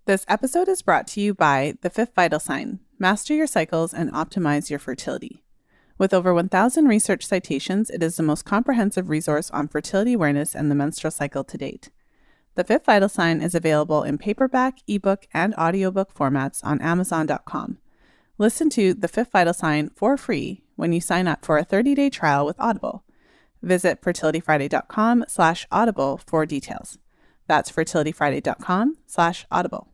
This episode is brought to you by The Fifth Vital Sign. Master your cycles and optimize your fertility. With over 1,000 research citations, it is the most comprehensive resource on fertility awareness and the menstrual cycle to date. The Fifth Vital Sign is available in paperback, ebook, and audiobook formats on Amazon.com. Listen to The Fifth Vital Sign for free when you sign up for a 30-day trial with Audible. Visit fertilityfriday.com/audible for details. That's fertilityfriday.com/audible.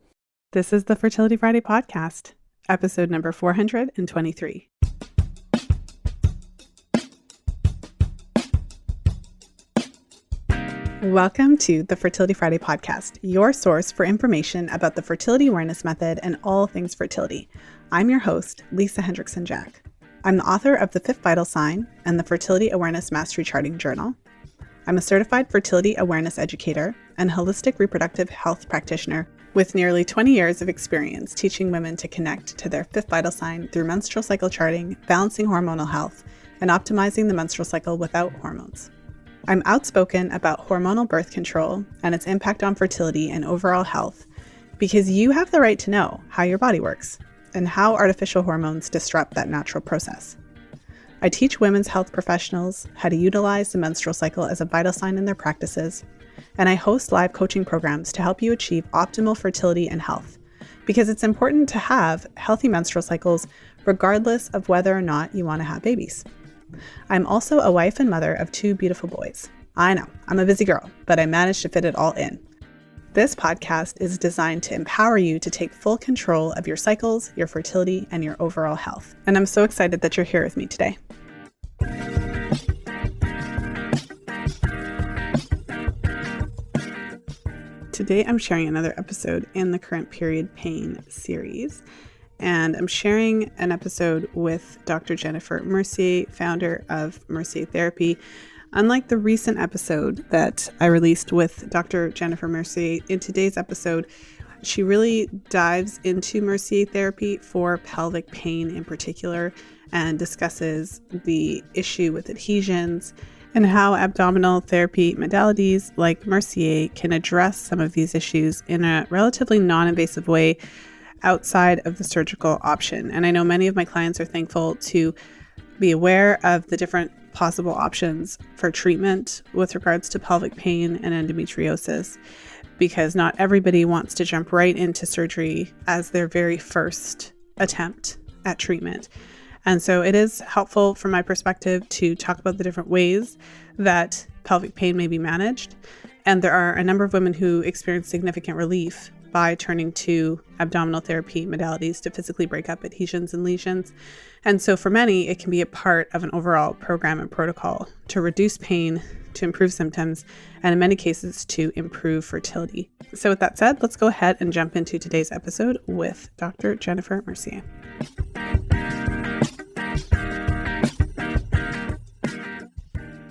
This is the Fertility Friday podcast, episode number 423. Welcome to the Fertility Friday podcast, your source for information about the fertility awareness method and all things fertility. I'm your host, Lisa Hendrickson-Jack. I'm the author of The Fifth Vital Sign and the Fertility Awareness Mastery Charting Journal. I'm a certified fertility awareness educator and holistic reproductive health practitioner with nearly 20 years of experience teaching women to connect to their fifth vital sign through menstrual cycle charting, balancing hormonal health, and optimizing the menstrual cycle without hormones. I'm outspoken about hormonal birth control and its impact on fertility and overall health because you have the right to know how your body works and how artificial hormones disrupt that natural process. I teach women's health professionals how to utilize the menstrual cycle as a vital sign in their practices, and I host live coaching programs to help you achieve optimal fertility and health, because it's important to have healthy menstrual cycles regardless of whether or not you want to have babies. I'm also a wife and mother of 2 beautiful boys. I know, I'm a busy girl, but I managed to fit it all in. This podcast is designed to empower you to take full control of your cycles, your fertility, and your overall health. And I'm so excited that you're here with me today. Today, I'm sharing another episode in the Current Period Pain series. And I'm sharing an episode with Dr. Jennifer Mercier, founder of Mercia Therapy. Unlike the recent episode that I released with Dr. Jennifer Mercier, in today's episode, she really dives into Mercia Therapy for pelvic pain in particular and discusses the issue with adhesions and how abdominal therapy modalities like Mercier can address some of these issues in a relatively non-invasive way outside of the surgical option. And I know many of my clients are thankful to be aware of the different possible options for treatment with regards to pelvic pain and endometriosis, because not everybody wants to jump right into surgery as their very first attempt at treatment. And so it is helpful from my perspective to talk about the different ways that pelvic pain may be managed. And there are a number of women who experience significant relief by turning to abdominal therapy modalities to physically break up adhesions and lesions. And so for many, it can be a part of an overall program and protocol to reduce pain, to improve symptoms, and in many cases to improve fertility. So with that said, let's go ahead and jump into today's episode with Dr. Jennifer Mercier.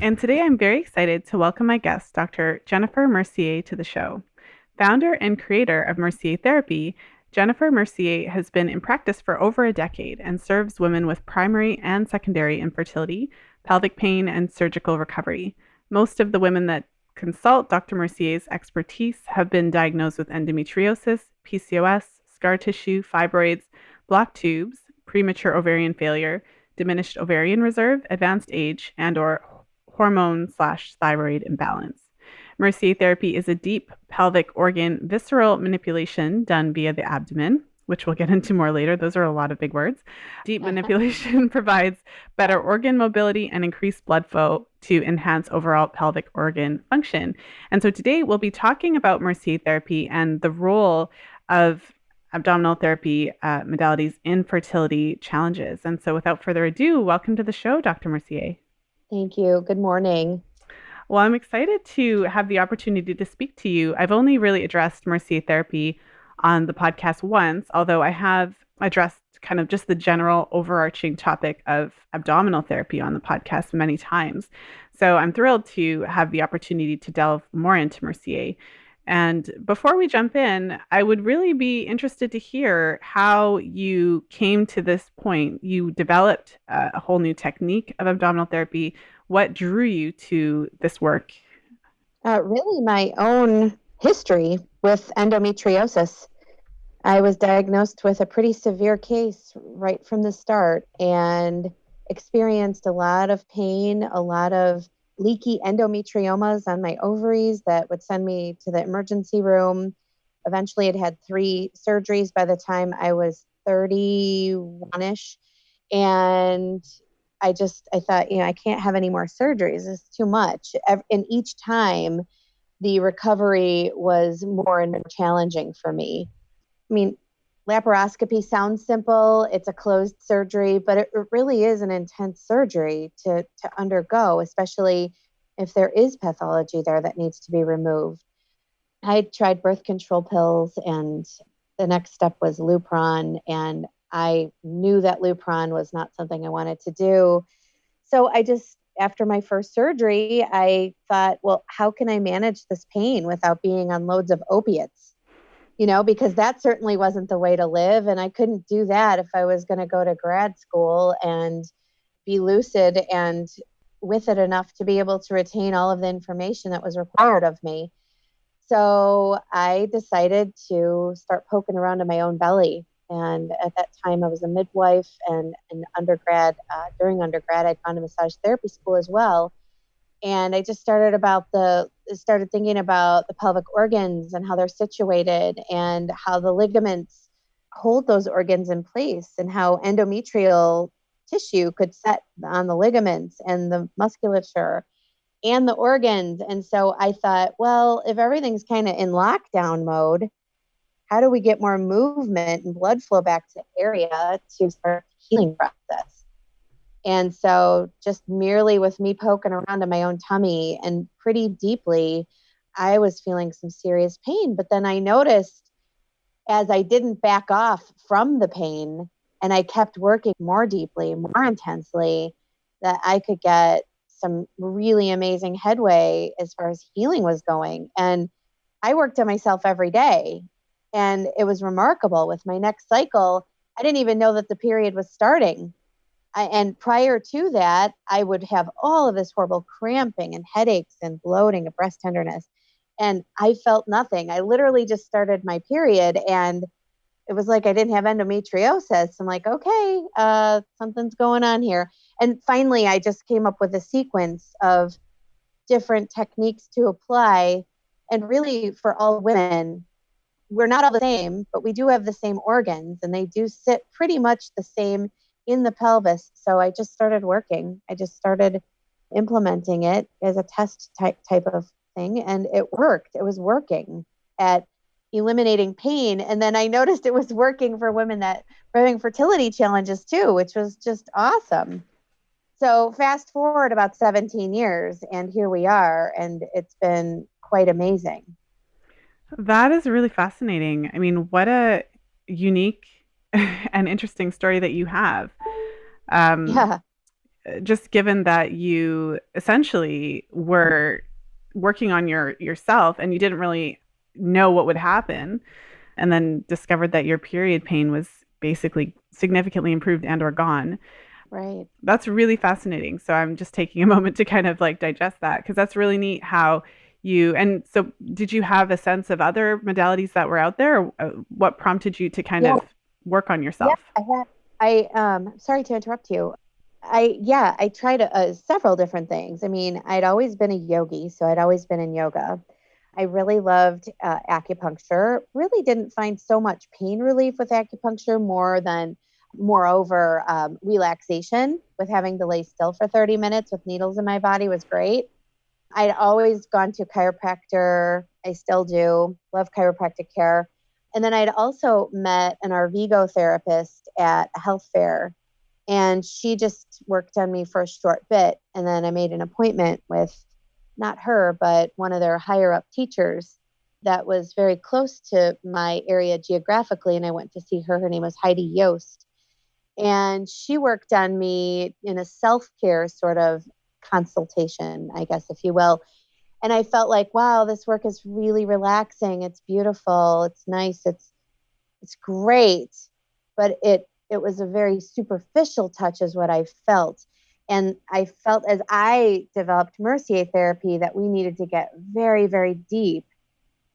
And today I'm very excited to welcome my guest, Dr. Jennifer Mercier, to the show. Founder and creator of Mercia Therapy, Jennifer Mercier has been in practice for over a decade and serves women with primary and secondary infertility, pelvic pain, and surgical recovery. Most of the women that consult Dr. Mercier's expertise have been diagnosed with endometriosis, PCOS, scar tissue, fibroids, blocked tubes, premature ovarian failure, diminished ovarian reserve, advanced age, and/or hormone/thyroid imbalance. Mercia Therapy is a deep pelvic organ visceral manipulation done via the abdomen, which we'll get into more later. Those are a lot of big words. Deep manipulation provides better organ mobility and increased blood flow to enhance overall pelvic organ function. And so today we'll be talking about Mercia Therapy and the role of abdominal therapy modalities in fertility challenges. And so without further ado, welcome to the show, Dr. Mercier. Thank you. Good morning. Well, I'm excited to have the opportunity to speak to you. I've only really addressed Mercia Therapy on the podcast once, although I have addressed kind of just the general overarching topic of abdominal therapy on the podcast many times. So I'm thrilled to have the opportunity to delve more into Mercia. And before we jump in, I would really be interested to hear how you came to this point. You developed a whole new technique of abdominal therapy. What drew you to this work? Really my own history with endometriosis. I was diagnosed with a pretty severe case right from the start and experienced a lot of pain, a lot of leaky endometriomas on my ovaries that would send me to the emergency room. Eventually, it had 3 surgeries by the time I was 31ish. And I thought, I can't have any more surgeries. It's too much. And each time, the recovery was more and more challenging for me. I mean, laparoscopy sounds simple. It's a closed surgery, but it really is an intense surgery to undergo, especially if there is pathology there that needs to be removed. I tried birth control pills, and the next step was Lupron, and I knew that Lupron was not something I wanted to do. So after my first surgery, I thought, well, how can I manage this pain without being on loads of opiates? Because that certainly wasn't the way to live. And I couldn't do that if I was going to go to grad school and be lucid and with it enough to be able to retain all of the information that was required of me. So I decided to start poking around in my own belly. And at that time, I was a midwife and an undergrad. During undergrad, I'd gone to massage therapy school as well. And I just started thinking about the pelvic organs and how they're situated and how the ligaments hold those organs in place and how endometrial tissue could set on the ligaments and the musculature and the organs. And so I thought, well, if everything's kind of in lockdown mode, how do we get more movement and blood flow back to the area to start the healing process? And so just merely with me poking around in my own tummy and pretty deeply, I was feeling some serious pain. But then I noticed as I didn't back off from the pain and I kept working more deeply, more intensely, that I could get some really amazing headway as far as healing was going. And I worked on myself every day. And it was remarkable. With my next cycle, I didn't even know that the period was starting. And prior to that, I would have all of this horrible cramping and headaches and bloating and breast tenderness. And I felt nothing. I literally just started my period and it was like I didn't have endometriosis. I'm like, okay, something's going on here. And finally, I just came up with a sequence of different techniques to apply. And really, for all women, we're not all the same, but we do have the same organs and they do sit pretty much the same in the pelvis. So I just started working. I just started implementing it as a test type of thing. And it worked. It was working at eliminating pain. And then I noticed it was working for women that were having fertility challenges too, which was just awesome. So fast forward about 17 years and here we are. And it's been quite amazing. That is really fascinating. I mean, what a unique and interesting story that you have. Um, Yeah. just given that you essentially were working on yourself and you didn't really know what would happen, and then discovered that your period pain was basically significantly improved and or gone. Right. That's really fascinating. So I'm just taking a moment to kind of like digest that because that's really neat how and so did you have a sense of other modalities that were out there, or what prompted you to kind Yeah. of work on Yeah. yourself? Sorry to interrupt you. I tried several different things. I mean, I'd always been a yogi, so I'd always been in yoga. I really loved acupuncture. Really didn't find so much pain relief with acupuncture, moreover, relaxation with having to lay still for 30 minutes with needles in my body was great. I'd always gone to a chiropractor. I still do. Love chiropractic care. And then I'd also met an Arvigo therapist at a health fair, and she just worked on me for a short bit. And then I made an appointment with not her, but one of their higher up teachers that was very close to my area geographically. And I went to see her. Her name was Heidi Yost. And she worked on me in a self-care sort of consultation, I guess, if you will. And I felt like, wow, this work is really relaxing. It's beautiful. It's nice. It's great. But it was a very superficial touch is what I felt. And I felt as I developed Mercier Therapy that we needed to get very, very deep,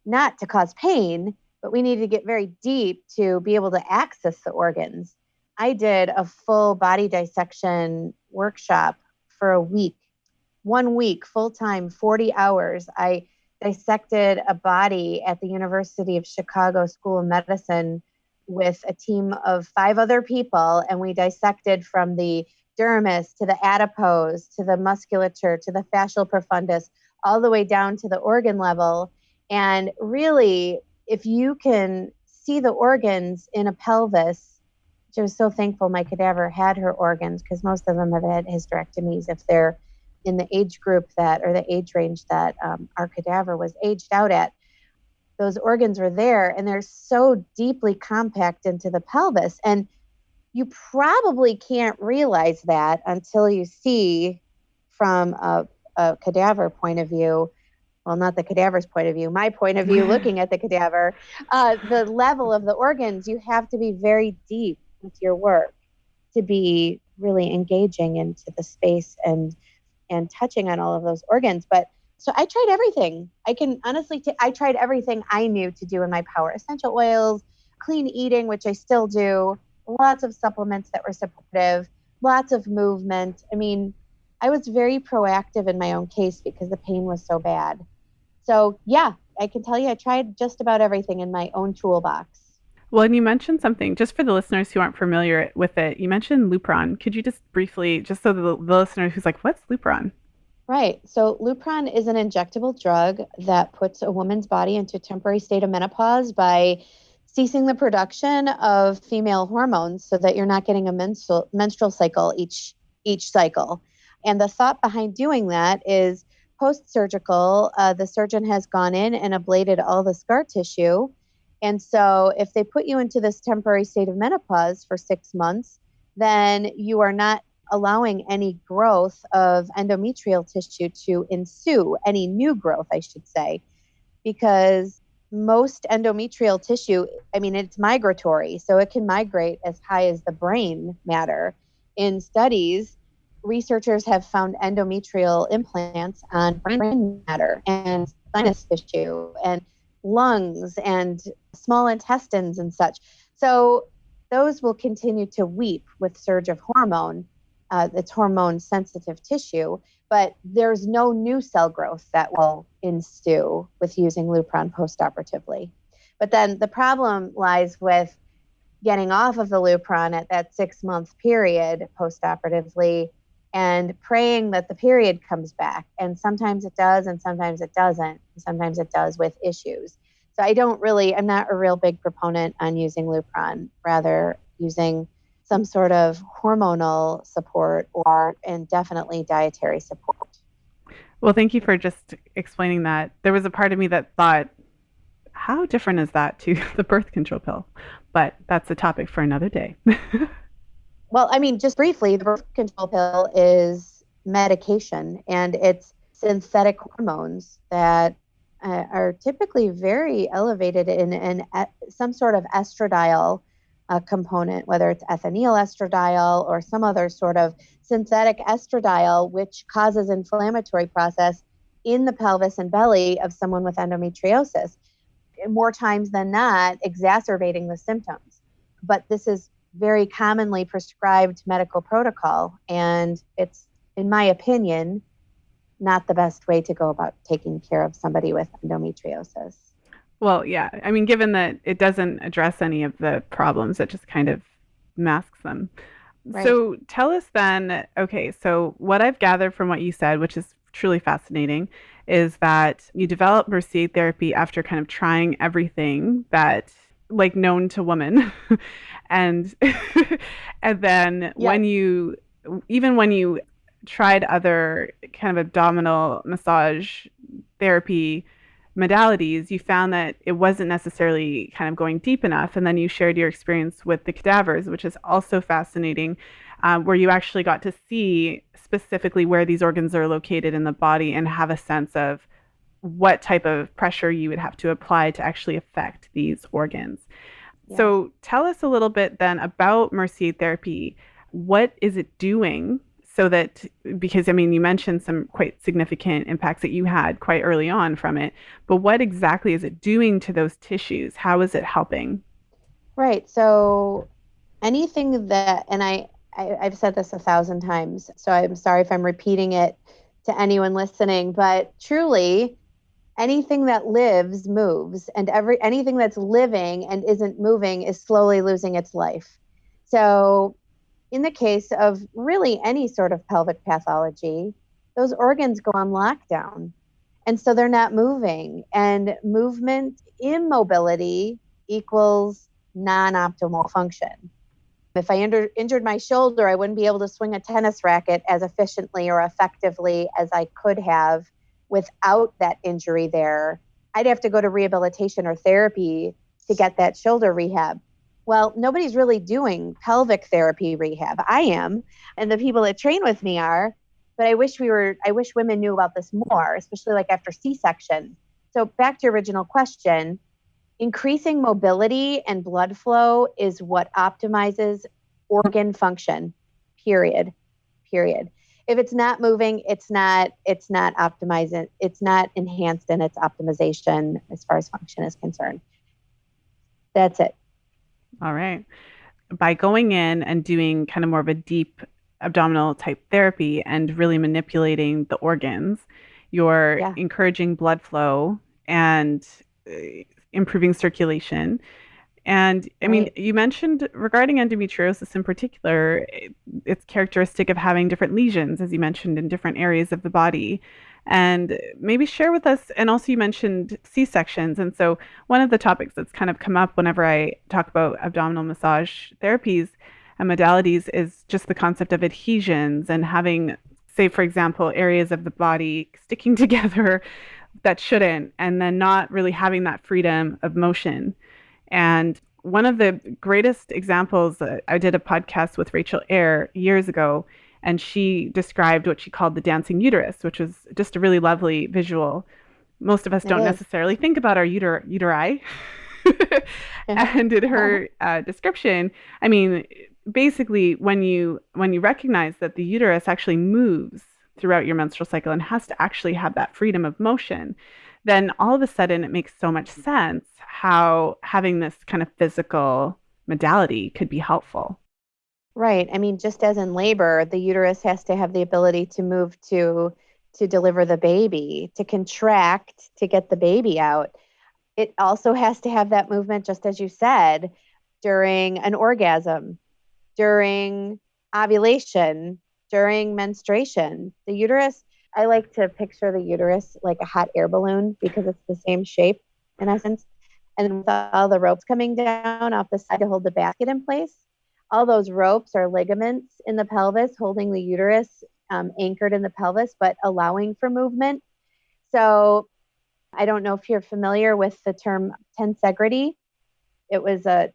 not to cause pain, but we needed to get very deep to be able to access the organs. I did a full body dissection workshop for a week, 1 week, full time, 40 hours. I dissected a body at the University of Chicago School of Medicine with a team of 5 other people. And we dissected from the dermis to the adipose, to the musculature, to the fascial profundus, all the way down to the organ level. And really, if you can see the organs in a pelvis, which I was so thankful my cadaver had her organs, because most of them have had hysterectomies if they're in the age group that, or the age range that our cadaver was aged out at. Those organs were there, and they're so deeply compact into the pelvis. And you probably can't realize that until you see from a cadaver point of view, well, not the cadaver's point of view, my point of view, looking at the cadaver, the level of the organs. You have to be very deep with your work to be really engaging into the space and touching on all of those organs. But so I tried everything. I can honestly, I tried everything I knew to do in my power. Essential oils, clean eating, which I still do, lots of supplements that were supportive, lots of movement. I mean, I was very proactive in my own case because the pain was so bad. So yeah, I can tell you I tried just about everything in my own toolbox. Well, and you mentioned something, just for the listeners who aren't familiar with it, you mentioned Lupron. Could you just briefly, just so the listener who's like, what's Lupron? Right. So Lupron is an injectable drug that puts a woman's body into a temporary state of menopause by ceasing the production of female hormones so that you're not getting a menstrual cycle each cycle. And the thought behind doing that is post-surgical, the surgeon has gone in and ablated all the scar tissue. And so if they put you into this temporary state of menopause for 6 months, then you are not allowing any growth of endometrial tissue to ensue, any new growth, I should say, because most endometrial tissue, I mean, it's migratory, so it can migrate as high as the brain matter. In studies, researchers have found endometrial implants on brain matter and sinus tissue and lungs and small intestines and such. So those will continue to weep with surge of hormone. It's hormone sensitive tissue, but there's no new cell growth that will ensue with using Lupron postoperatively. But then the problem lies with getting off of the Lupron at that 6-month period postoperatively and praying that the period comes back. And sometimes it does, and sometimes it doesn't. Sometimes it does with issues. So I'm not a real big proponent on using Lupron, rather using some sort of hormonal support and definitely dietary support. Well, thank you for just explaining that. There was a part of me that thought, how different is that to the birth control pill? But that's a topic for another day. Well, I mean, just briefly, the birth control pill is medication, and it's synthetic hormones that are typically very elevated in some sort of estradiol component, whether it's ethinyl estradiol or some other sort of synthetic estradiol, which causes inflammatory process in the pelvis and belly of someone with endometriosis, more times than not exacerbating the symptoms. But this is very commonly prescribed medical protocol, and it's, in my opinion, not the best way to go about taking care of somebody with endometriosis. Well, yeah. I mean, given that it doesn't address any of the problems, it just kind of masks them. Right. So tell us then, okay, so what I've gathered from what you said, which is truly fascinating, is that you developed Mercier Therapy after kind of trying everything that, like, known to women. and and then when you tried other kind of abdominal massage therapy modalities, you found that it wasn't necessarily kind of going deep enough. And then you shared your experience with the cadavers, which is also fascinating, where you actually got to see specifically where these organs are located in the body and have a sense of what type of pressure you would have to apply to actually affect these organs. Yes. So tell us a little bit then about Mercier Therapy. What is it doing so that, because I mean, you mentioned some quite significant impacts that you had quite early on from it, but what exactly is it doing to those tissues? How is it helping? Right. So anything that, and I've said this 1,000 times, so I'm sorry if I'm repeating it to anyone listening, but truly anything that lives moves, and anything that's living and isn't moving is slowly losing its life. So in the case of really any sort of pelvic pathology, those organs go on lockdown. And so they're not moving. And movement immobility equals non optimal function. If I injured my shoulder, I wouldn't be able to swing a tennis racket as efficiently or effectively as I could have without that injury there. I'd have to go to rehabilitation or therapy to get that shoulder rehab. Well, nobody's really doing pelvic therapy rehab. I am, and the people that train with me are, but I wish women knew about this more, especially like after C-section. So back to your original question, increasing mobility and blood flow is what optimizes organ function, period. If it's not moving, it's not optimizing, it's not enhanced in its optimization as far as function is concerned. That's it. All right. By going in and doing kind of more of a deep abdominal type therapy and really manipulating the organs, you're encouraging blood flow and improving circulation. And I mean, you mentioned regarding endometriosis in particular, it's characteristic of having different lesions, as you mentioned, in different areas of the body. And maybe share with us, and also you mentioned C-sections. And so one of the topics that's kind of come up whenever I talk about abdominal massage therapies and modalities is just the concept of adhesions and having, say, for example, areas of the body sticking together that shouldn't, and then not really having that freedom of motion. And one of the greatest examples, I did a podcast with Rachel Eyre years ago, and she described what she called the dancing uterus, which was just a really lovely visual. Most of us don't necessarily think about our uteri. And in her description, I mean, basically, when you recognize that the uterus actually moves throughout your menstrual cycle and has to actually have that freedom of motion, then all of a sudden it makes so much sense how having this kind of physical modality could be helpful. Right. I mean, just as in labor, the uterus has to have the ability to move to deliver the baby, to contract, to get the baby out. It also has to have that movement, just as you said, during an orgasm, during ovulation, during menstruation. The uterus, I like to picture the uterus like a hot air balloon because it's the same shape in essence. And with all the ropes coming down off the side to hold the basket in place, all those ropes are ligaments in the pelvis holding the uterus anchored in the pelvis, but allowing for movement. So I don't know if you're familiar with the term tensegrity. It was a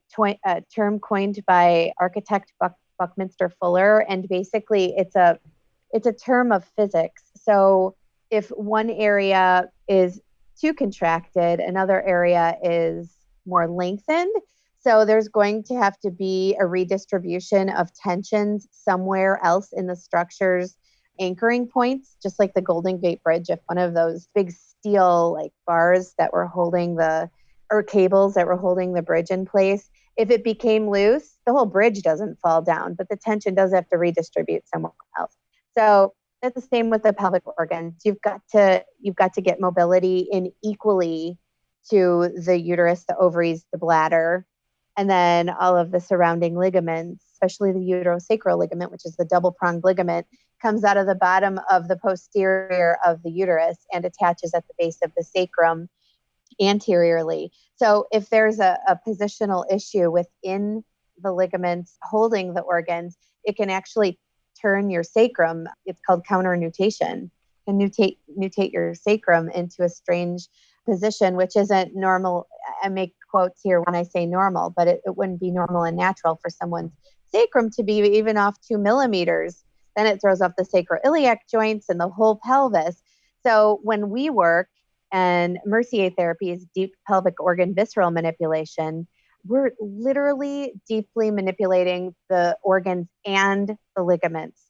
term coined by architect Buckminster Fuller, and basically it's a term of physics. So if one area is too contracted, another area is more lengthened. So there's going to have to be a redistribution of tensions somewhere else in the structure's anchoring points, just like the Golden Gate Bridge. If one of those big steel like bars that were holding or cables that were holding the bridge in place, if it became loose, the whole bridge doesn't fall down, but the tension does have to redistribute somewhere else. So that's the same with the pelvic organs. You've got to get mobility in equally to the uterus, the ovaries, the bladder, and then all of the surrounding ligaments, especially the uterosacral ligament, which is the double-pronged ligament, comes out of the bottom of the posterior of the uterus and attaches at the base of the sacrum anteriorly. So if there's a positional issue within the ligaments holding the organs, it can actually turn your sacrum. It's called counternutation, and nutate your sacrum into a strange position, which isn't normal. I make quotes here when I say normal, but it wouldn't be normal and natural for someone's sacrum to be even off 2 millimeters. Then it throws off the sacroiliac joints and the whole pelvis. So when we work, and Mercier Therapy is deep pelvic organ visceral manipulation, we're literally deeply manipulating the organs and the ligaments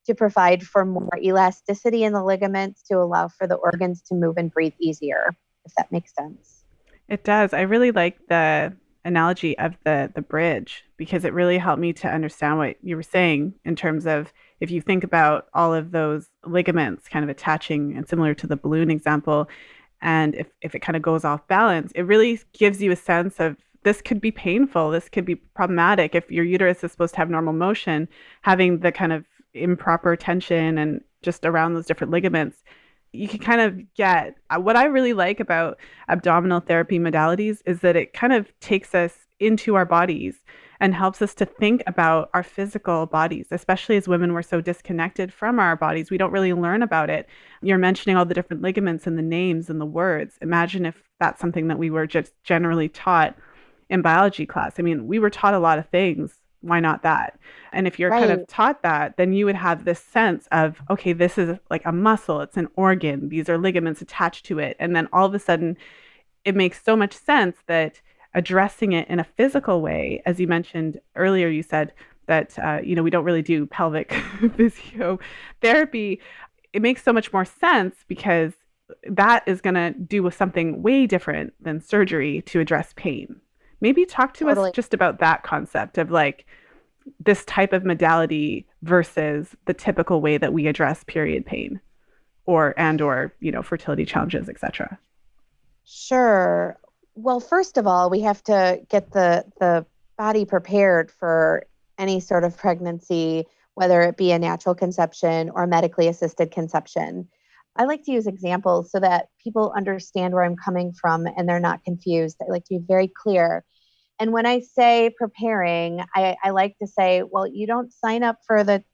to provide for more elasticity in the ligaments to allow for the organs to move and breathe easier, if that makes sense. It does. I really like the analogy of the bridge because it really helped me to understand what you were saying in terms of if you think about all of those ligaments kind of attaching and similar to the balloon example, and if it kind of goes off balance, it really gives you a sense of this could be painful, this could be problematic if your uterus is supposed to have normal motion, having the kind of improper tension and just around those different ligaments you can kind of get what I really like about abdominal therapy modalities is that it kind of takes us into our bodies and helps us to think about our physical bodies, especially as women, we're so disconnected from our bodies. We don't really learn about it. You're mentioning all the different ligaments and the names and the words. Imagine if that's something that we were just generally taught in biology class. I mean, we were taught a lot of things. Why not that? And if you're kind Right. of taught that, then you would have this sense of, okay, this is like a muscle, it's an organ, these are ligaments attached to it. And then all of a sudden, it makes so much sense that addressing it in a physical way, as you mentioned earlier, you said that, we don't really do pelvic physiotherapy. It makes so much more sense because that is going to do something way different than surgery to address pain. Maybe talk to us Totally. just about that concept of like this type of modality versus the typical way that we address period pain or fertility challenges, etc. Sure. Well, first of all, we have to get the body prepared for any sort of pregnancy, whether it be a natural conception or medically assisted conception. I like to use examples so that people understand where I'm coming from and they're not confused. I like to be very clear. And when I say preparing, I like to say, well, you don't sign up for the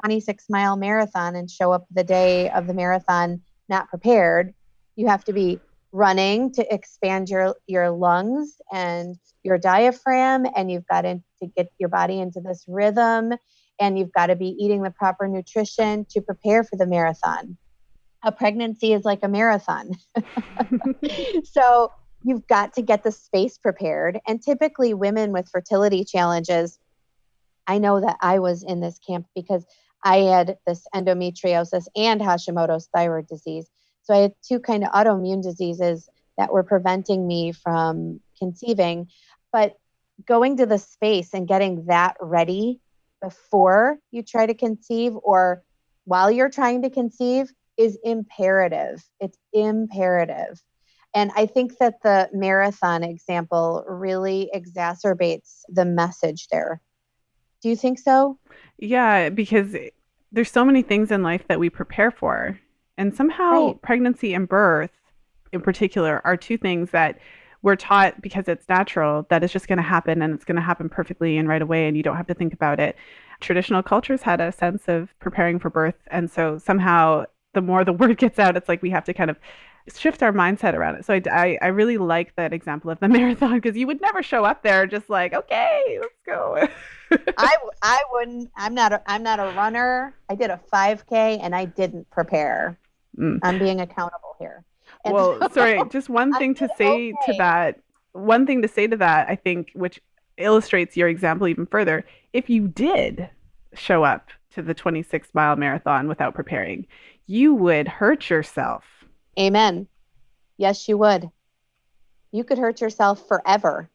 26-mile marathon and show up the day of the marathon not prepared. You have to be running to expand your lungs and your diaphragm, and you've got to get your body into this rhythm, and you've got to be eating the proper nutrition to prepare for the marathon. A pregnancy is like a marathon. So you've got to get the space prepared. And typically women with fertility challenges, I know that I was in this camp because I had this endometriosis and Hashimoto's thyroid disease. So I had two kind of autoimmune diseases that were preventing me from conceiving. But going to the space and getting that ready before you try to conceive or while you're trying to conceive is imperative. It's imperative. And I think that the marathon example really exacerbates the message there. Do you think so? Yeah, because there's so many things in life that we prepare for. And somehow Right. pregnancy and birth in particular are two things that we're taught because it's natural that it's just going to happen and it's going to happen perfectly and right away and you don't have to think about it. Traditional cultures had a sense of preparing for birth. And so somehow the more the word gets out, it's like we have to kind of shift our mindset around it. So I really like that example of the marathon because you would never show up there just like, okay, let's go. I wouldn't. I'm not a runner. I did a 5K and I didn't prepare. Mm. I'm being accountable here. And Well, so sorry, just one I thing to did say to okay. that. One thing to say to that, I think, which illustrates your example even further. If you did show up to the 26-mile marathon without preparing, you would hurt yourself. Amen. Yes, you would. You could hurt yourself forever,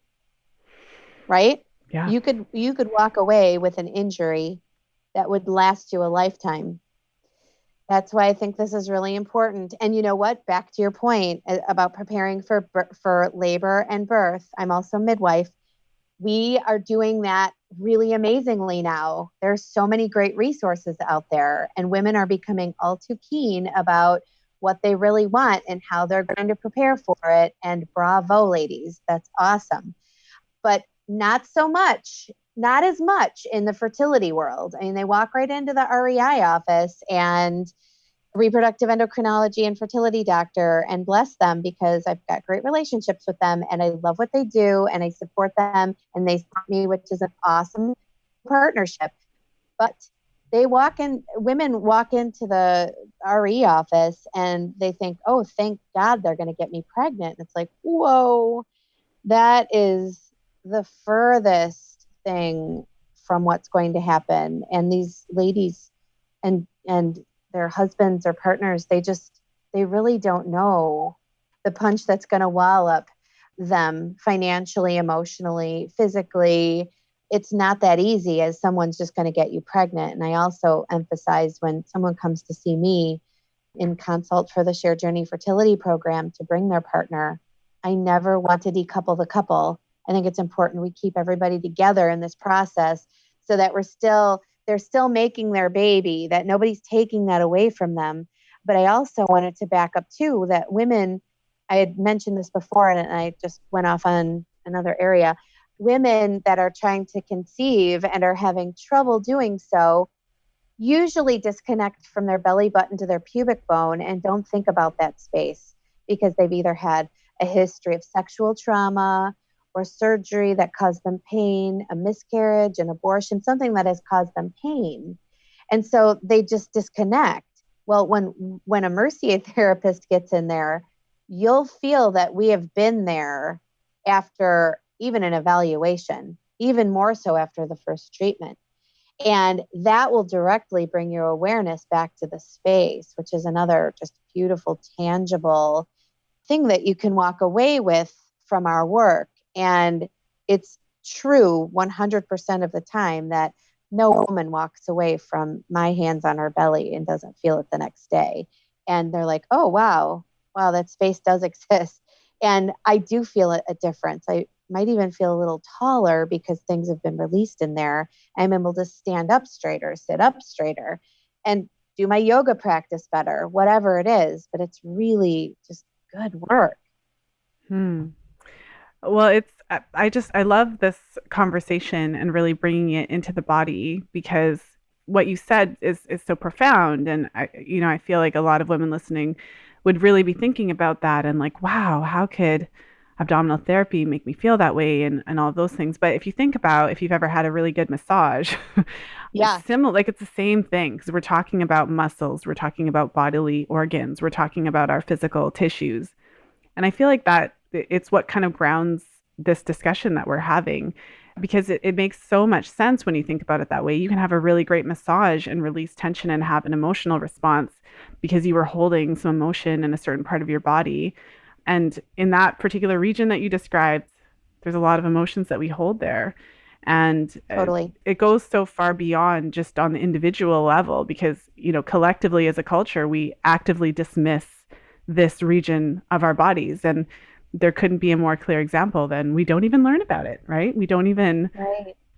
right? Yeah. You could walk away with an injury that would last you a lifetime. That's why I think this is really important. And you know what? Back to your point about preparing for labor and birth. I'm also midwife. We are doing that really amazingly now. There's so many great resources out there, and women are becoming all too keen about what they really want and how they're going to prepare for it. And bravo, ladies. That's awesome. But not so much, not as much in the fertility world. I mean, they walk right into the REI office and reproductive endocrinology and fertility doctor, and bless them because I've got great relationships with them and I love what they do and I support them and they support me, which is an awesome partnership. But women walk into the RE office and they think, oh, thank God they're going to get me pregnant. And it's like, whoa, that is the furthest thing from what's going to happen. And these ladies and their husbands or partners, they really don't know the punch that's going to wallop them financially, emotionally, physically. It's not that easy as someone's just going to get you pregnant. And I also emphasize when someone comes to see me in consult for the Shared Journey Fertility Program to bring their partner, I never want to decouple the couple. I think it's important we keep everybody together in this process so that they're still making their baby, that nobody's taking that away from them. But I also wanted to back up too, that women, I had mentioned this before and I just went off on another area. Women that are trying to conceive and are having trouble doing so usually disconnect from their belly button to their pubic bone and don't think about that space because they've either had a history of sexual trauma or surgery that caused them pain, a miscarriage, an abortion, something that has caused them pain. And so they just disconnect. Well, when a Mercier therapist gets in there, you'll feel that we have been there after even an evaluation, even more so after the first treatment. And that will directly bring your awareness back to the space, which is another just beautiful, tangible thing that you can walk away with from our work. And it's true 100% of the time that no woman walks away from my hands on her belly and doesn't feel it the next day. And they're like, oh, wow, that space does exist. And I do feel a difference. I might even feel a little taller because things have been released in there. I'm able to stand up straighter, sit up straighter, and do my yoga practice better, whatever it is. But it's really just good work. Well, I love this conversation and really bringing it into the body because what you said is so profound. And I feel like a lot of women listening would really be thinking about that and like, wow, how could abdominal therapy make me feel that way and all of those things. But if you think about if you've ever had a really good massage, Yeah, similar, like it's the same thing because we're talking about muscles, we're talking about bodily organs, we're talking about our physical tissues. And I feel like that it's what kind of grounds this discussion that we're having because it makes so much sense when you think about it that way. You can have a really great massage and release tension and have an emotional response because you were holding some emotion in a certain part of your body. And in that particular region that you described, there's a lot of emotions that we hold there. And totally. it goes so far beyond just on the individual level because, collectively as a culture, we actively dismiss this region of our bodies. And there couldn't be a more clear example than we don't even learn about it, right? We don't even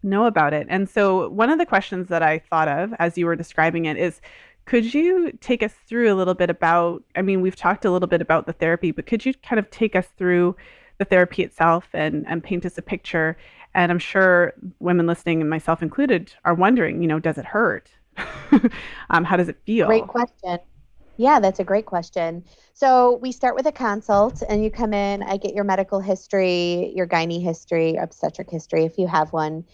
know about it. And so one of the questions that I thought of as you were describing it is, could you take us through a little bit about, we've talked a little bit about the therapy, but could you kind of take us through the therapy itself and paint us a picture? And I'm sure women listening, and myself included, are wondering, does it hurt? How does it feel? Great question. Yeah, that's a great question. So we start with a consult and you come in, I get your medical history, your gynae history, obstetric history, if you have one.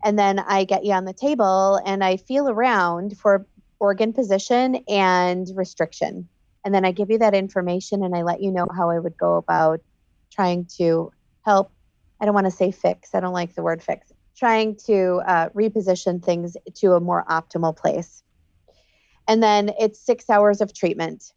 And then I get you on the table and I feel around for organ position and restriction. And then I give you that information and I let you know how I would go about trying to help. I don't want to say fix. I don't like the word fix. Trying to reposition things to a more optimal place. And then it's 6 hours of treatment.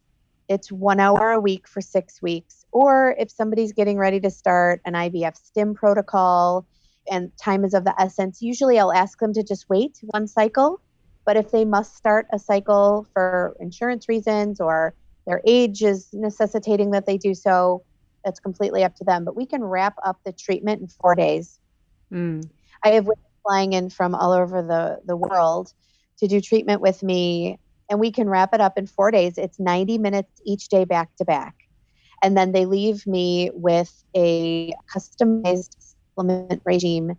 It's 1 hour a week for 6 weeks. Or if somebody's getting ready to start an IVF stim protocol and time is of the essence, usually I'll ask them to just wait one cycle. But if they must start a cycle for insurance reasons or their age is necessitating that they do so, that's completely up to them. But we can wrap up the treatment in 4 days. I have women flying in from all over the world to do treatment with me, and we can wrap it up in 4 days. It's 90 minutes each day back to back. And then they leave me with a customized supplement regime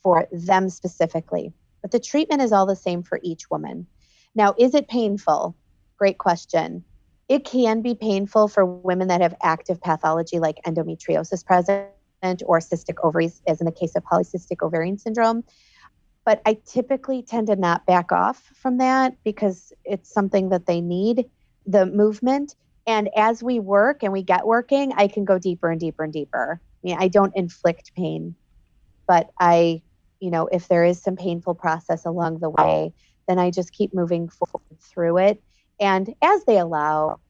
for them specifically. But the treatment is all the same for each woman. Now, is it painful? Great question. It can be painful for women that have active pathology like endometriosis present or cystic ovaries, as in the case of polycystic ovarian syndrome. But I typically tend to not back off from that because it's something that they need, the movement. And as we work and we get working, I can go deeper and deeper and deeper. I don't inflict pain, but I if there is some painful process along the way, then I just keep moving forward through it. And as they allow,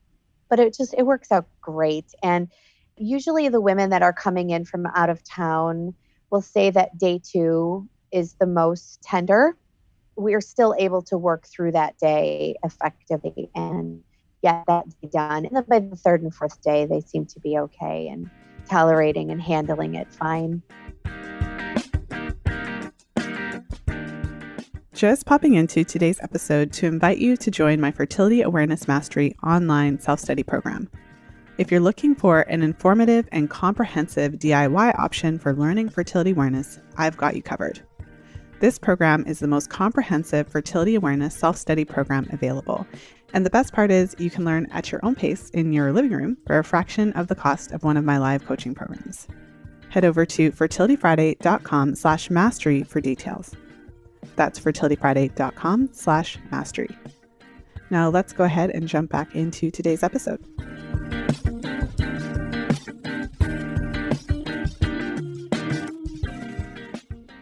but it works out great. And usually the women that are coming in from out of town will say that day 2 is the most tender. We're still able to work through that day effectively and get that day done. And then by the 3rd and 4th day, they seem to be okay and tolerating and handling it fine. Just popping into today's episode to invite you to join my Fertility Awareness Mastery online self-study program. If you're looking for an informative and comprehensive DIY option for learning fertility awareness, I've got you covered. This program is the most comprehensive fertility awareness self-study program available. And the best part is you can learn at your own pace in your living room for a fraction of the cost of one of my live coaching programs. Head over to fertilityfriday.com/mastery for details. That's fertilityfriday.com/mastery. Now let's go ahead and jump back into today's episode.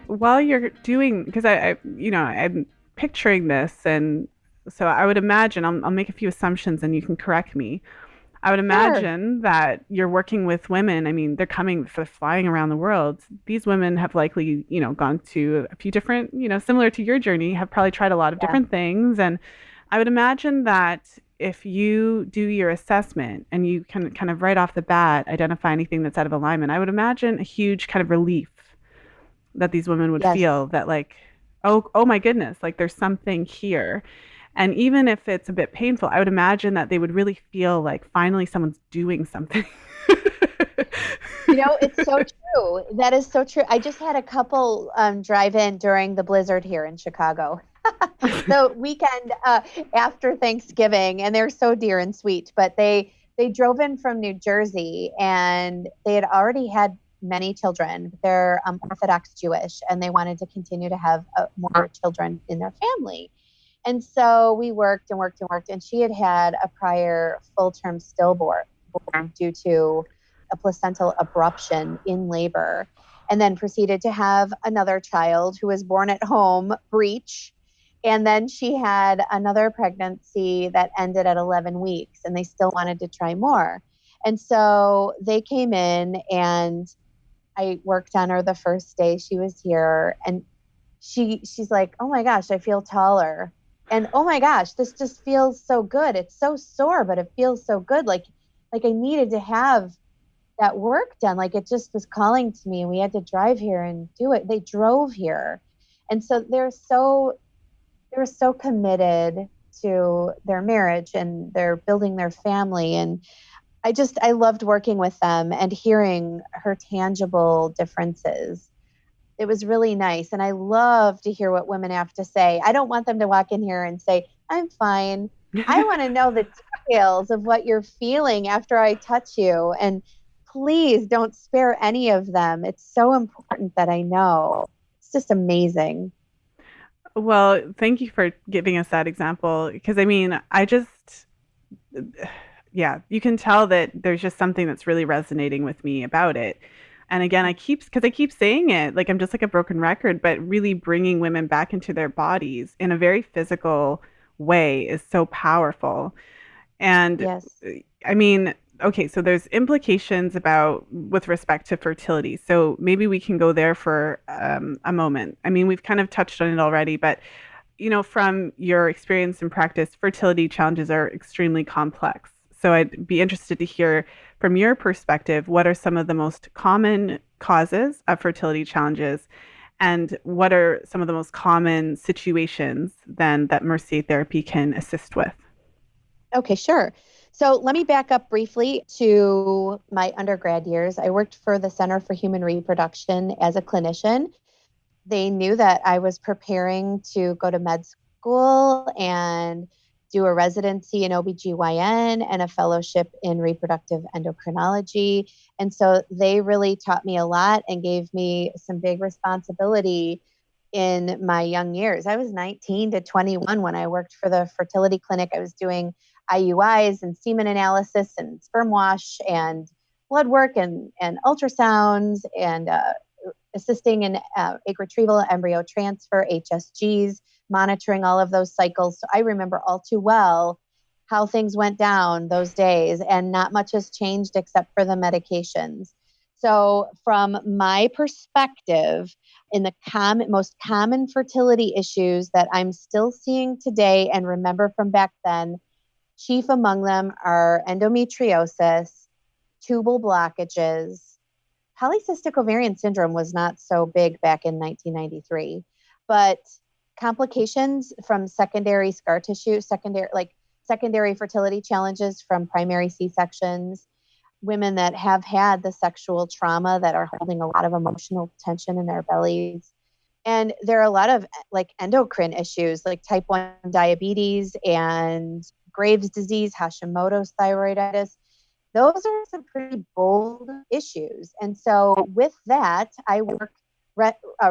While you're doing, because I'm picturing this, and so I would imagine, I'll make a few assumptions and you can correct me. I would imagine that you're working with women. I mean, they're flying around the world. These women have likely, gone to a few different, similar to your journey, have probably tried a lot of different things. And I would imagine that if you do your assessment and you can kind of right off the bat identify anything that's out of alignment, I would imagine a huge kind of relief that these women would feel that like, oh my goodness, like there's something here. And even if it's a bit painful, I would imagine that they would really feel like finally someone's doing something. It's so true. That is so true. I just had a couple drive in during the blizzard here in Chicago. The weekend after Thanksgiving, and they're so dear and sweet, but they drove in from New Jersey and they had already had many children. They're Orthodox Jewish and they wanted to continue to have more children in their family. And so we worked and worked and worked, and she had a prior full-term stillborn due to a placental abruption in labor, and then proceeded to have another child who was born at home, breech. And then she had another pregnancy that ended at 11 weeks, and they still wanted to try more. And so they came in, and I worked on her the first day she was here, and she's like, oh my gosh, I feel taller. And oh my gosh, this just feels so good. It's so sore, but it feels so good. Like I needed to have that work done. Like it just was calling to me, and we had to drive here and do it. They drove here. And so they were so committed to their marriage, and they're building their family. And I loved working with them and hearing her tangible differences. It was really nice. And I love to hear what women have to say. I don't want them to walk in here and say, I'm fine. I want to know the details of what you're feeling after I touch you. And please don't spare any of them. It's so important that I know. It's just amazing. Well, thank you for giving us that example. Because you can tell that there's just something that's really resonating with me about it. And again, I keep saying it, like I'm just like a broken record, but really bringing women back into their bodies in a very physical way is so powerful. And I mean, okay, so there's implications with respect to fertility. So maybe we can go there for a moment. I mean, we've kind of touched on it already, but from your experience and practice, fertility challenges are extremely complex. So I'd be interested to hear from your perspective, what are some of the most common causes of fertility challenges, and what are some of the most common situations then that Mercier Therapy can assist with? Okay, sure. So let me back up briefly to my undergrad years. I worked for the Center for Human Reproduction as a clinician. They knew that I was preparing to go to med school and do a residency in OBGYN and a fellowship in reproductive endocrinology. And so they really taught me a lot and gave me some big responsibility in my young years. I was 19 to 21 when I worked for the fertility clinic. I was doing IUIs and semen analysis and sperm wash and blood work and ultrasounds and assisting in egg retrieval, embryo transfer, HSGs, monitoring all of those cycles. So I remember all too well how things went down those days, and not much has changed except for the medications. So from my perspective, in the most common fertility issues that I'm still seeing today and remember from back then, chief among them are endometriosis, tubal blockages. Polycystic ovarian syndrome was not so big back in 1993, but complications from secondary scar tissue, secondary fertility challenges from primary C-sections, women that have had the sexual trauma that are holding a lot of emotional tension in their bellies. And there are a lot of like endocrine issues like type 1 diabetes and Graves' disease, Hashimoto's thyroiditis. Those are some pretty bold issues. And so with that, I work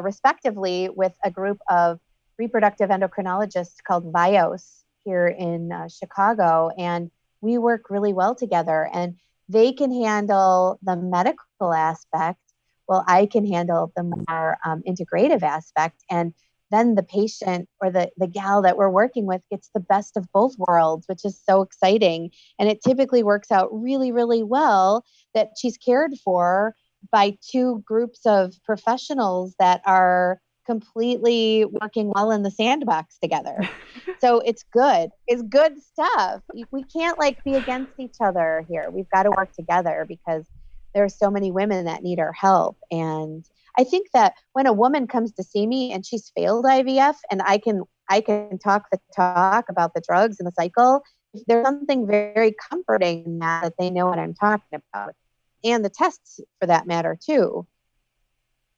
respectively with a group of reproductive endocrinologists called VIOS here in Chicago. And we work really well together. And they can handle the medical aspect, while I can handle the more integrative aspect. And then the patient or the gal that we're working with gets the best of both worlds, which is so exciting. And it typically works out really, really well that she's cared for by two groups of professionals that are completely working well in the sandbox together. So it's good. It's good stuff. We can't like be against each other here. We've got to work together because there are so many women that need our help. And I think that when a woman comes to see me and she's failed IVF and I can talk the talk about the drugs and the cycle, there's something very comforting in that they know what I'm talking about, and the tests for that matter too.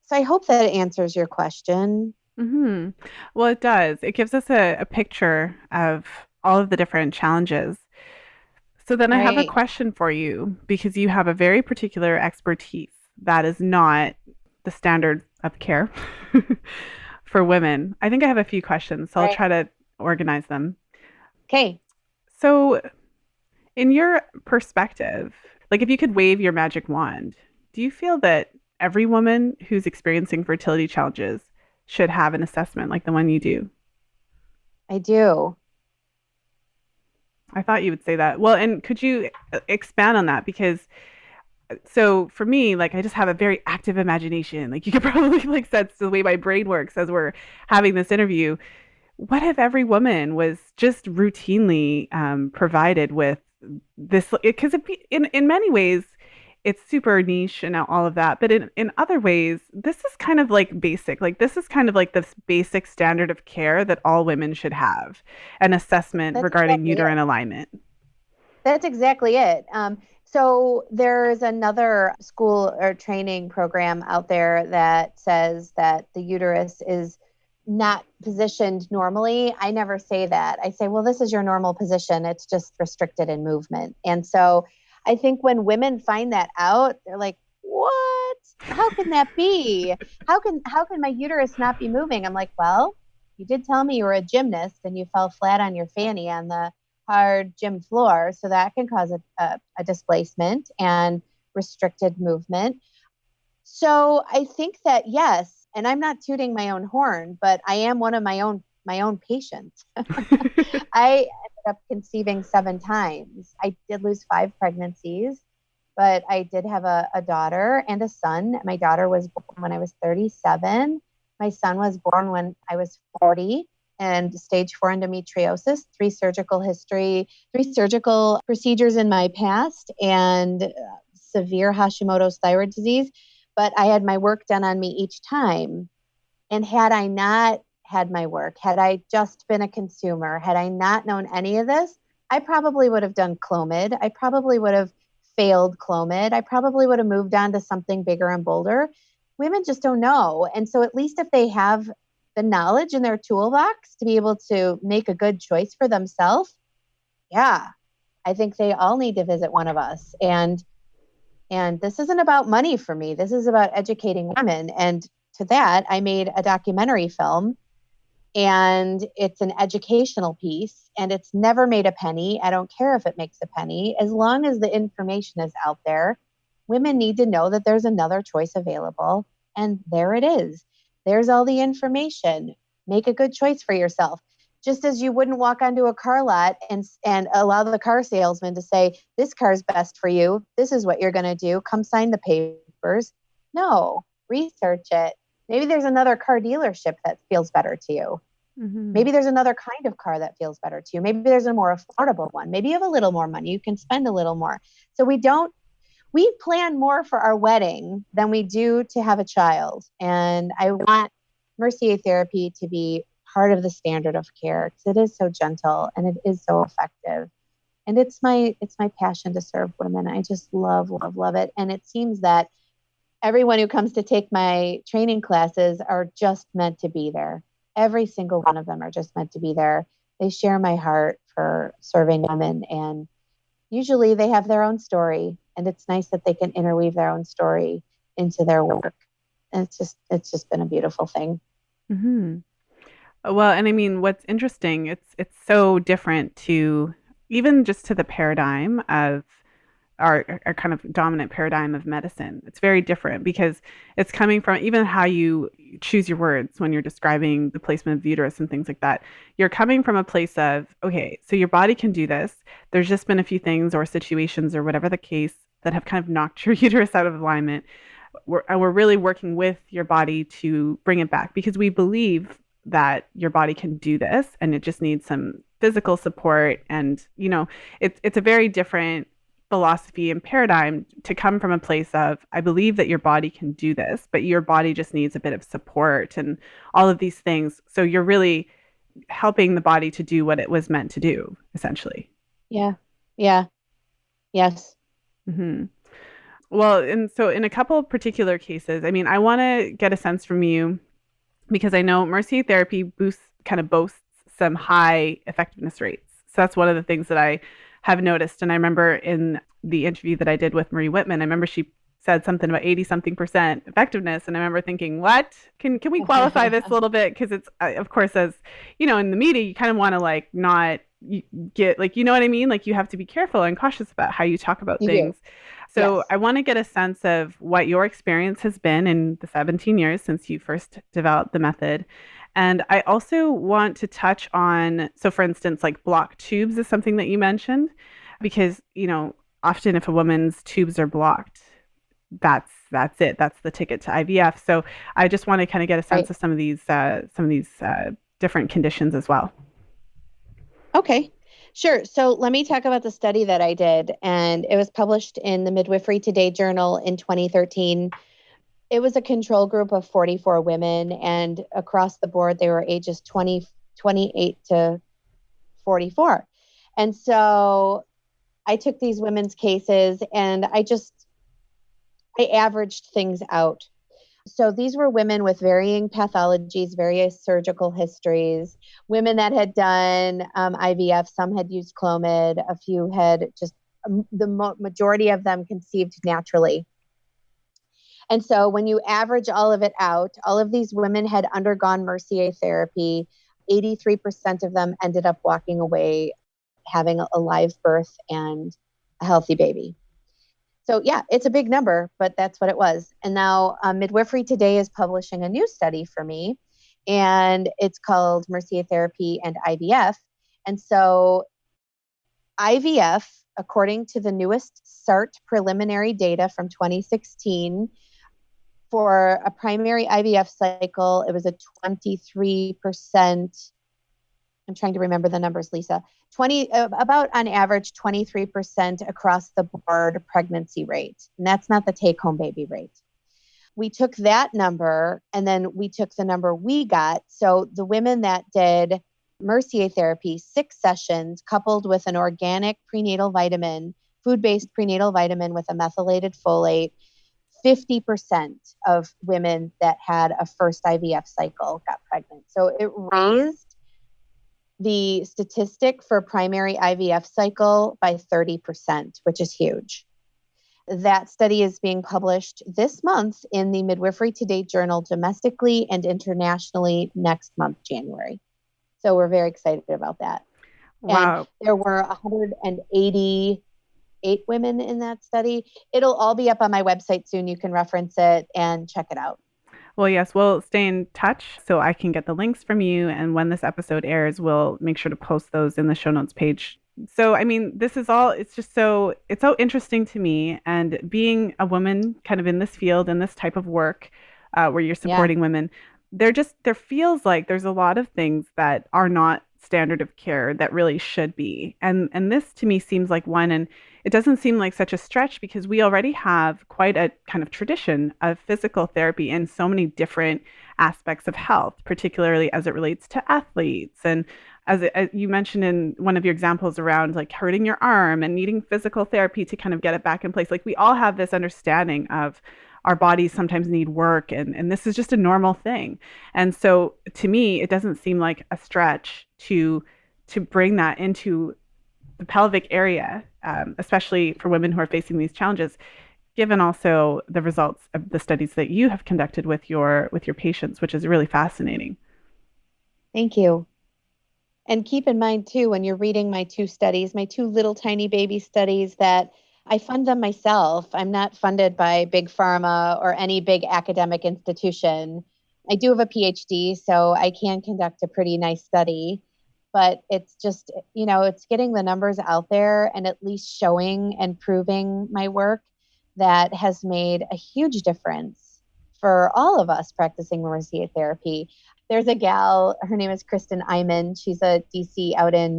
So I hope that answers your question. Mm-hmm. Well, it does. It gives us a picture of all of the different challenges. So then I have a Right. question for you because you have a very particular expertise that is not the standard of care for women. I think I have a few questions, so I'll Right. try to organize them. Okay. So, in your perspective, like if you could wave your magic wand, do you feel that every woman who's experiencing fertility challenges should have an assessment like the one you do? I do. I thought you would say that. Well, and could you expand on that? Because so for me, like I just have a very active imagination. Like you could probably like that's the way my brain works as we're having this interview. What if every woman was just routinely provided with this? Because in many ways, it's super niche and all of that. But in other ways, this is kind of like basic. Like this is kind of like this basic standard of care that all women should have an assessment That's regarding exactly uterine it. alignment. That's exactly it. So there's another school or training program out there that says that the uterus is not positioned normally. I never say that. I say, well, this is your normal position. It's just restricted in movement. And so I think when women find that out, they're like, what? How can that be? How can my uterus not be moving? I'm like, well, you did tell me you were a gymnast and you fell flat on your fanny on the hard gym floor. So that can cause a displacement and restricted movement. So I think that yes, and I'm not tooting my own horn, but I am one of my own patients. I ended up conceiving 7 times. I did lose 5 pregnancies, but I did have a daughter and a son. My daughter was born when I was 37. My son was born when I was 40, and stage 4 endometriosis, 3 surgical procedures in my past, and severe Hashimoto's thyroid disease. But I had my work done on me each time. And had I not had my work, had I just been a consumer, had I not known any of this, I probably would have done Clomid. I probably would have failed Clomid. I probably would have moved on to something bigger and bolder. Women just don't know. And so at least if they have the knowledge in their toolbox to be able to make a good choice for themselves, yeah, I think they all need to visit one of us. And this isn't about money for me. This is about educating women. And to that, I made a documentary film, and it's an educational piece, and it's never made a penny. I don't care if it makes a penny. As long as the information is out there, women need to know that there's another choice available, And there it is. There's all the information. Make a good choice for yourself. Just as you wouldn't walk onto a car lot and allow the car salesman to say, this car is best for you. This is what you're going to do. Come sign the papers. No, research it. Maybe there's another car dealership that feels better to you. Mm-hmm. Maybe there's another kind of car that feels better to you. Maybe there's a more affordable one. Maybe you have a little more money. You can spend a little more. So we plan more for our wedding than we do to have a child. And I want Mercier Therapy to be part of the standard of care because it is so gentle and it is so effective. And it's my passion to serve women. I just love, love, love it. And it seems that everyone who comes to take my training classes are just meant to be there. Every single one of them are just meant to be there. They share my heart for serving women, and usually they have their own story, and it's nice that they can interweave their own story into their work. And it's just been a beautiful thing. Mm-hmm. Well, and I mean, what's interesting, it's so different to even just to the paradigm of our kind of dominant paradigm of medicine. It's very different because it's coming from even how you choose your words when you're describing the placement of the uterus and things like that. You're coming from a place of, okay, so your body can do this. There's just been a few things or situations or whatever the case that have kind of knocked your uterus out of alignment. We're really working with your body to bring it back because we believe that your body can do this and it just needs some physical support. And, it's a very different philosophy and paradigm to come from a place of, I believe that your body can do this, but your body just needs a bit of support and all of these things. So you're really helping the body to do what it was meant to do, essentially. Yeah. Yeah. Yes. Mm-hmm. Well, and so in a couple of particular cases, I mean, I want to get a sense from you because I know Mercia Therapy boasts some high effectiveness rates. So that's one of the things that I have noticed. And I remember in the interview that I did with Marie Whitman, I remember she said something about 80 something percent effectiveness. And I remember thinking, what? Can we qualify this a little bit? Because it's, of course, as in the media, you kind of want to not get you know what I mean? Like you have to be careful and cautious about how you talk about things. Do. So Yes. I want to get a sense of what your experience has been in the 17 years since you first developed the method. And I also want to touch on, so for instance, like blocked tubes is something that you mentioned, because, often if a woman's tubes are blocked, that's it. That's the ticket to IVF. So I just want to kind of get a sense of some of these different conditions as well. Okay. Sure. So let me talk about the study that I did, and it was published in the Midwifery Today journal in 2013. It was a control group of 44 women, and across the board, they were ages 28 to 44. And so I took these women's cases and I averaged things out. So these were women with varying pathologies, various surgical histories, women that had done IVF, some had used Clomid, a few had just, the majority of them conceived naturally. And so when you average all of it out, all of these women had undergone Mercier therapy. 83% of them ended up walking away, having a live birth and a healthy baby. So yeah, it's a big number, but that's what it was. And now Midwifery Today is publishing a new study for me, and it's called Mercia Therapy and Ivf. And so IVF, according to the newest SART preliminary data from 2016, for a primary IVF cycle, it was a 23%. I'm trying to remember the numbers, Lisa. About on average, 23% across the board pregnancy rate. And that's not the take-home baby rate. We took that number and then we took the number we got. So the women that did Mercier therapy, 6 sessions, coupled with an organic prenatal vitamin, food-based prenatal vitamin with a methylated folate, 50% of women that had a first IVF cycle got pregnant. So it raised the statistic for primary IVF cycle by 30%, which is huge. That study is being published this month in the Midwifery Today journal domestically and internationally next month, January. So we're very excited about that. Wow. And there were 188 women in that study. It'll all be up on my website soon. You can reference it and check it out. Well, yes, we'll stay in touch so I can get the links from you. And when this episode airs, we'll make sure to post those in the show notes page. So, I mean, this is all, it's so interesting to me. And being a woman kind of in this field, in this type of work where you're Yeah. supporting women, there feels like there's a lot of things that are not standard of care that really should be. And this to me seems like one. And it doesn't seem like such a stretch because we already have quite a kind of tradition of physical therapy in so many different aspects of health, particularly as it relates to athletes. And as you mentioned in one of your examples around like hurting your arm and needing physical therapy to kind of get it back in place, like we all have this understanding of our bodies sometimes need work and this is just a normal thing. And so to me, it doesn't seem like a stretch to bring that into the pelvic area, especially for women who are facing these challenges, given also the results of the studies that you have conducted with your patients, which is really fascinating. Thank you. And keep in mind too, when you're reading my two studies, my two little tiny baby studies, that I fund them myself. I'm not funded by big pharma or any big academic institution. I do have a PhD, so I can conduct a pretty nice study. But it's just, it's getting the numbers out there and at least showing and proving my work that has made a huge difference for all of us practicing Mercia Therapy. There's a gal, her name is Kristen Iman. She's a DC out in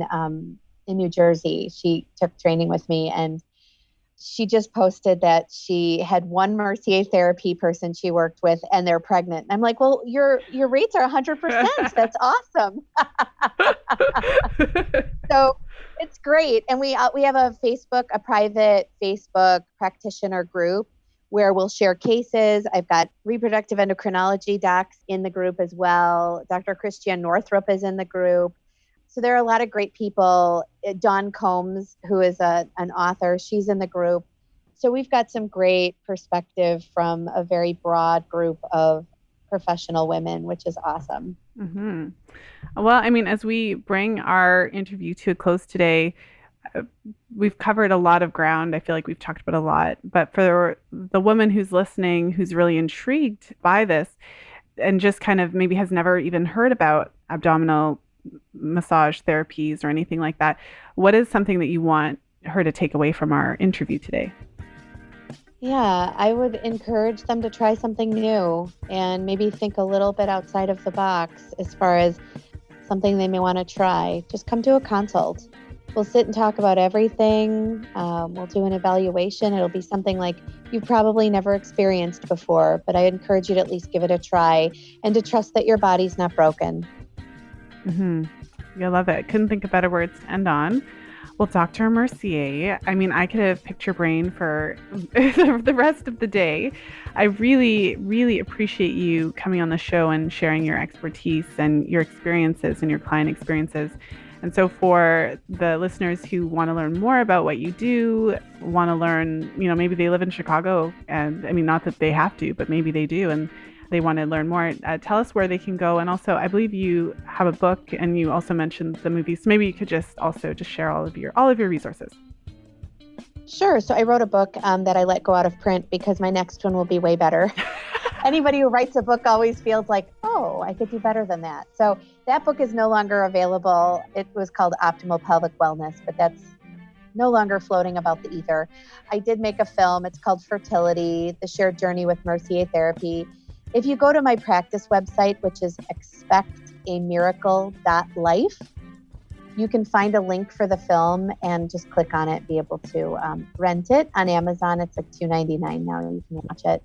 New Jersey. She took training with me, and she just posted that she had one Mercier Therapy person she worked with and they're pregnant. And I'm like, well, your rates are 100%. That's awesome. So it's great. And we have a private Facebook practitioner group where we'll share cases. I've got reproductive endocrinology docs in the group as well. Dr. Christiane Northrup is in the group. So there are a lot of great people. Dawn Combs, who is an author, she's in the group. So we've got some great perspective from a very broad group of professional women, which is awesome. Mm-hmm. Well, I mean, as we bring our interview to a close today, we've covered a lot of ground. I feel like we've talked about a lot. But for the woman who's listening, who's really intrigued by this and just kind of maybe has never even heard about abdominal massage therapies or anything like that, what is something that you want her to take away from our interview today? Yeah, I would encourage them to try something new and maybe think a little bit outside of the box as far as something they may want to try. Just come to a consult. We'll sit and talk about everything. We'll do an evaluation. It'll be something like you've probably never experienced before, but I encourage you to at least give it a try and to trust that your body's not broken. Mm-hmm. I love it. Couldn't think of better words to end on. Well, Dr. Mercier, I mean, I could have picked your brain for the rest of the day. I really, really appreciate you coming on the show and sharing your expertise and your experiences and your client experiences. And so for the listeners who want to learn more about what you do, want to learn, maybe they live in Chicago, and I mean, not that they have to, but maybe they do, and they want to learn more, tell us where they can go. And also, I believe you have a book and you also mentioned the movies. So maybe you could just share all of your resources. Sure. So I wrote a book that I let go out of print because my next one will be way better. Anybody who writes a book always feels like, oh, I could do better than that. So that book is no longer available. It was called Optimal Pelvic Wellness, but that's no longer floating about the ether. I did make a film. It's called Fertility, The Shared Journey with Mercia Therapy. If you go to my practice website, which is expectamiracle.life, you can find a link for the film and just click on it, be able to rent it on Amazon. It's like $2.99 now. You can watch it.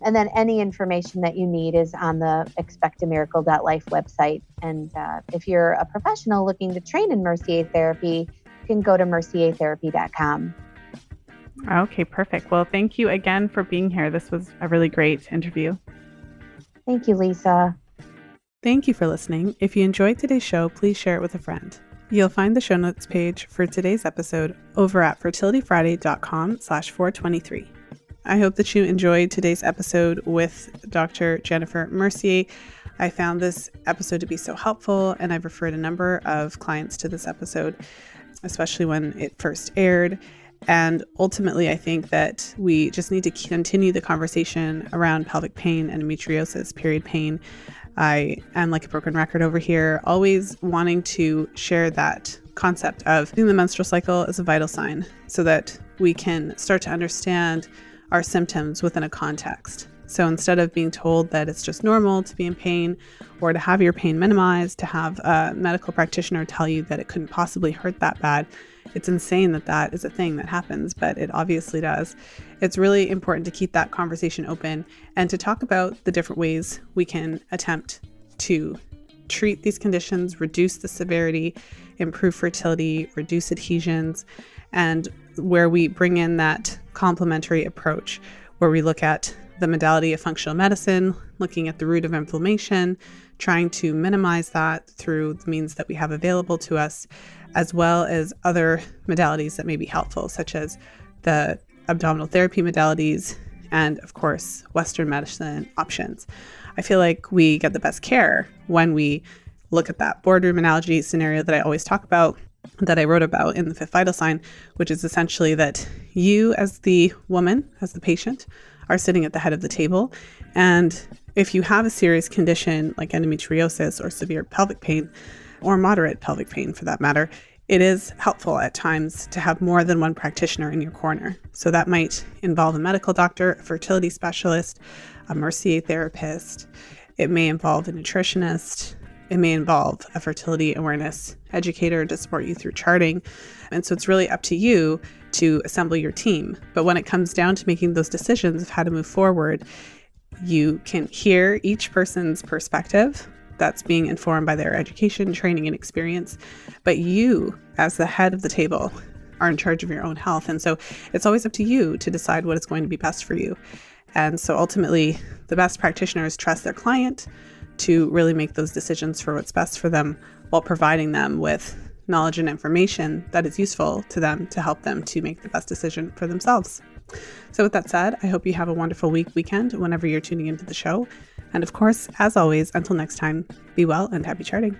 And then any information that you need is on the expectamiracle.life website. And if you're a professional looking to train in Mercia Therapy, you can go to merciatherapy.com. Okay, perfect. Well, thank you again for being here. This was a really great interview. Thank you, Lisa. Thank you for listening. If you enjoyed today's show, please share it with a friend. You'll find the show notes page for today's episode over at fertilityfriday.com/423. I hope that you enjoyed today's episode with Dr. Jennifer Mercier. I found this episode to be so helpful, and I've referred a number of clients to this episode, especially when it first aired. And ultimately, I think that we just need to continue the conversation around pelvic pain, endometriosis, period pain. I am like a broken record over here, always wanting to share that concept of seeing the menstrual cycle as a vital sign so that we can start to understand our symptoms within a context. So instead of being told that it's just normal to be in pain or to have your pain minimized, to have a medical practitioner tell you that it couldn't possibly hurt that bad, it's insane that that is a thing that happens, but it obviously does. It's really important to keep that conversation open and to talk about the different ways we can attempt to treat these conditions, reduce the severity, improve fertility, reduce adhesions, and where we bring in that complementary approach where we look at the modality of functional medicine, looking at the root of inflammation, trying to minimize that through the means that we have available to us, as well as other modalities that may be helpful, such as the abdominal therapy modalities and, of course, Western medicine options. I feel like we get the best care when we look at that boardroom analogy scenario that I always talk about, that I wrote about in the fifth vital sign, which is essentially that you as the woman, as the patient, are sitting at the head of the table. And if you have a serious condition like endometriosis or severe pelvic pain, or moderate pelvic pain for that matter, it is helpful at times to have more than one practitioner in your corner. So that might involve a medical doctor, a fertility specialist, a Mercier therapist. It may involve a nutritionist. It may involve a fertility awareness educator to support you through charting. And so it's really up to you to assemble your team. But when it comes down to making those decisions of how to move forward, you can hear each person's perspective that's being informed by their education, training, and experience. But you, as the head of the table, are in charge of your own health. And so it's always up to you to decide what is going to be best for you. And so ultimately, the best practitioners trust their client to really make those decisions for what's best for them while providing them with knowledge and information that is useful to them to help them to make the best decision for themselves. So with that said, I hope you have a wonderful weekend whenever you're tuning into the show. And of course, as always, until next time, be well and happy charting.